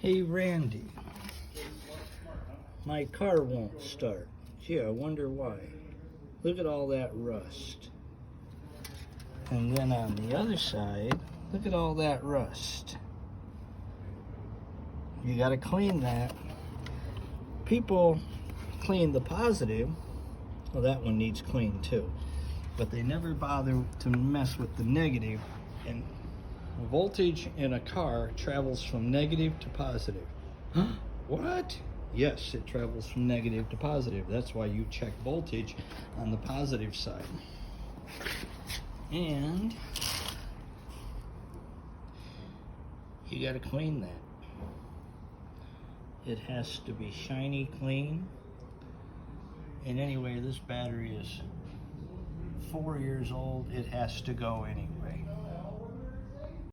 Hey Randy, my car won't start. Gee, I wonder why. Look at all that rust. And then on the other side, look at all that rust. You gotta clean that. People clean the positive. Well, that one needs clean too. But they never bother to mess with the negative. And voltage in a car travels from negative to positive. What? Yes, it travels from negative to positive. That's why you check voltage on the positive side. And you got to clean that. It has to be shiny clean. And anyway, this battery is 4 years old. It has to go anyway.